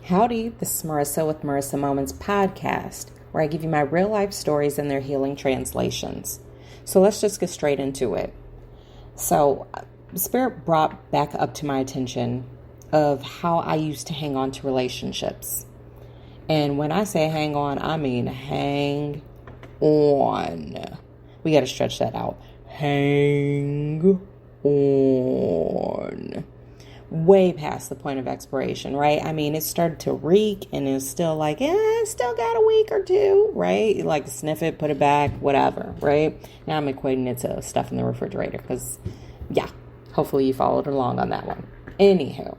Howdy, this is Marissa with Marissa Moments podcast, where I give you my real life stories and their healing translations. So let's just get straight into it. So Spirit brought back up to my attention of how I used to hang on to relationships. And when I say hang on, I mean hang on. We got to stretch that out. Hang on. Way past the point of expiration, right? I mean, it started to reek and it's still like, still got a week or two, right? You like sniff it, put it back, whatever, right? Now I'm equating it to stuff in the refrigerator because, yeah, hopefully you followed along on that one. Anywho,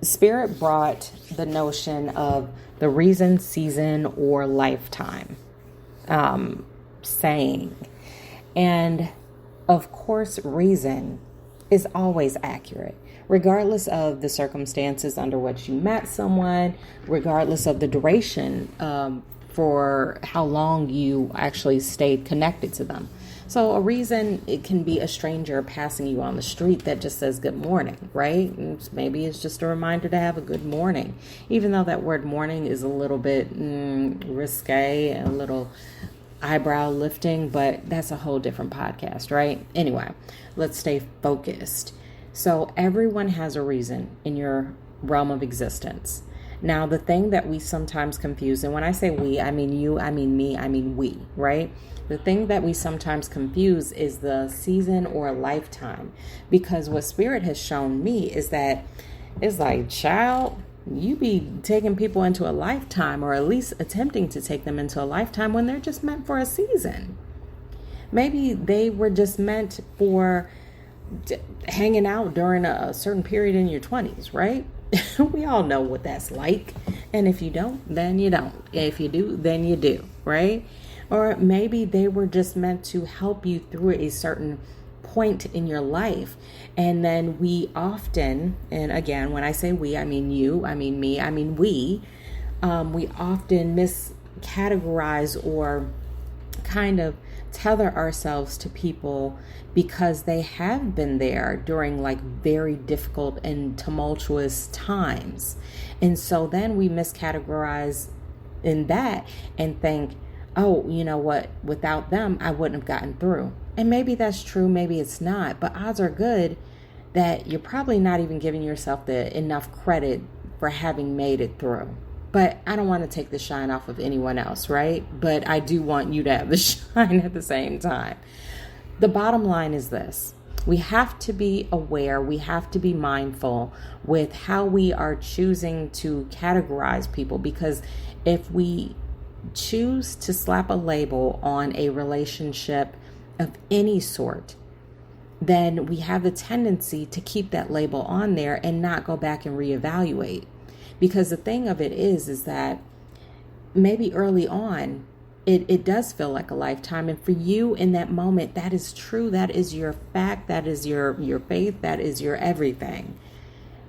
Spirit brought the notion of the reason, season, or lifetime saying. And of course, reason is always accurate, regardless of the circumstances under which you met someone, regardless of the duration for how long you actually stayed connected to them. So a reason, it can be a stranger passing you on the street that just says good morning, right? Maybe it's just a reminder to have a good morning, even though that word morning is a little bit risque and a little eyebrow lifting, but that's a whole different podcast, right? Anyway, let's stay focused. So everyone has a reason in your realm of existence. Now, the thing that we sometimes confuse, and when I say we, I mean you, I mean me, I mean we, right? The thing that we sometimes confuse is the season or lifetime, because what Spirit has shown me is that it's like, child, you be taking people into a lifetime, or at least attempting to take them into a lifetime when they're just meant for a season. Maybe they were just meant for hanging out during a certain period in your 20s, right? We all know what that's like. And if you don't, then you don't. If you do, then you do, right? Or maybe they were just meant to help you through a certain point in your life. And then we often, and again, when I say we, I mean you, I mean me, I mean we often miscategorize or kind of tether ourselves to people because they have been there during like very difficult and tumultuous times. And so then we miscategorize in that and think, oh, you know what, without them, I wouldn't have gotten through. And maybe that's true, maybe it's not, but odds are good that you're probably not even giving yourself the enough credit for having made it through. But I don't want to take the shine off of anyone else, right? But I do want you to have the shine at the same time. The bottom line is this. We have to be aware, we have to be mindful with how we are choosing to categorize people, because if we choose to slap a label on a relationship of any sort, then we have the tendency to keep that label on there and not go back and reevaluate. Because the thing of it is that maybe early on, it does feel like a lifetime. And for you in that moment, that is true. That is your fact. That is your faith. That is your everything.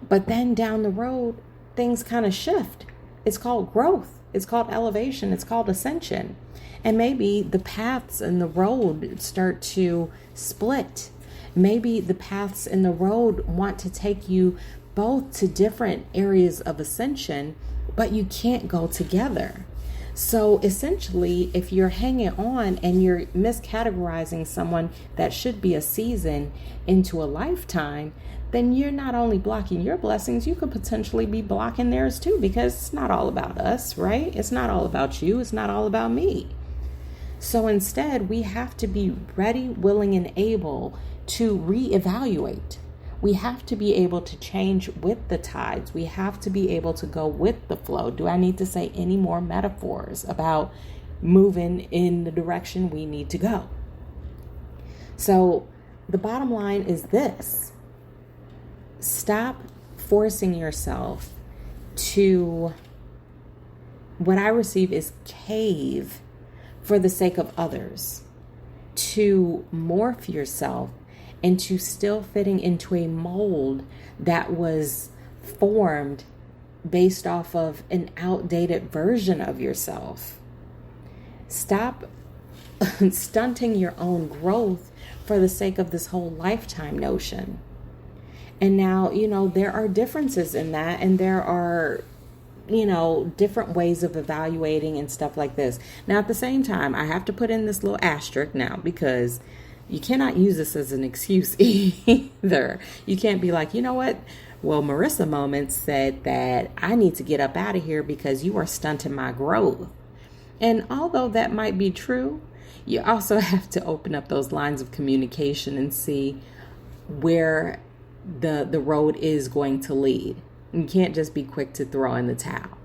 But then down the road, things kind of shift. It's called growth. It's called elevation. It's called ascension. And maybe the paths in the road start to split. Maybe the paths in the road want to take you both to different areas of ascension, but you can't go together. So essentially, if you're hanging on and you're miscategorizing someone that should be a season into a lifetime, then you're not only blocking your blessings, you could potentially be blocking theirs too, because it's not all about us, right? It's not all about you. It's not all about me. So instead, we have to be ready, willing, and able to reevaluate. We have to be able to change with the tides. We have to be able to go with the flow. Do I need to say any more metaphors about moving in the direction we need to go? So the bottom line is this. Stop forcing yourself to, what I receive is cave for the sake of others, to morph yourself into still fitting into a mold that was formed based off of an outdated version of yourself. Stop stunting your own growth for the sake of this whole lifetime notion. And now, there are differences in that, and there are, different ways of evaluating and stuff like this. Now, at the same time, I have to put in this little asterisk now, because you cannot use this as an excuse either. You can't be like, you know what? Well, Marissa Moments said that I need to get up out of here because you are stunting my growth. And although that might be true, you also have to open up those lines of communication and see where the road is going to lead. You can't just be quick to throw in the towel.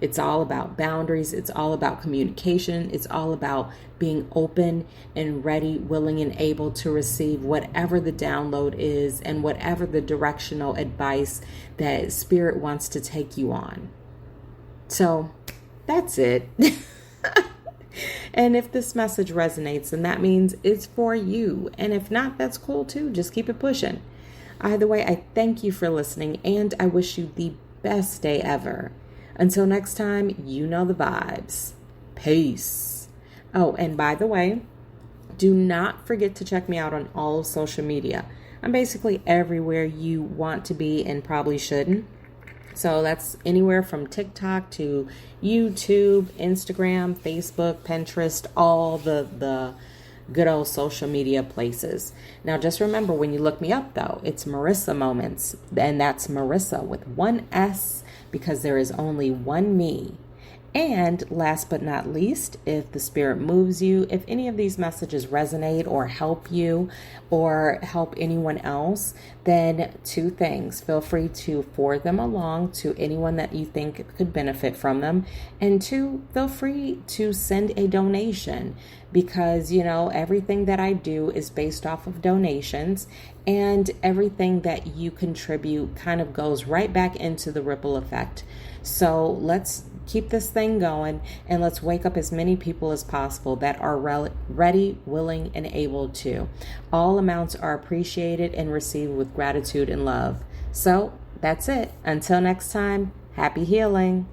It's all about boundaries. It's all about communication. It's all about being open and ready, willing, and able to receive whatever the download is and whatever the directional advice that Spirit wants to take you on. So that's it. And if this message resonates, then that means it's for you. And if not, that's cool too. Just keep it pushing. Either way, I thank you for listening, and I wish you the best day ever. Until next time, you know the vibes. Peace. Oh, and by the way, do not forget to check me out on all of social media. I'm basically everywhere you want to be and probably shouldn't. So that's anywhere from TikTok to YouTube, Instagram, Facebook, Pinterest, all the good old social media places. Now, just remember, when you look me up, though, it's Marissa Moments, and that's Marissa with one S, because there is only one me. And last but not least, if the Spirit moves you, if any of these messages resonate or help you or help anyone else, then two things. Feel free to forward them along to anyone that you think could benefit from them. And two, feel free to send a donation, because, everything that I do is based off of donations, and everything that you contribute kind of goes right back into the ripple effect. So let's keep this thing going, and let's wake up as many people as possible that are ready, willing, and able to. All amounts are appreciated and received with gratitude and love. So that's it. Until next time, happy healing.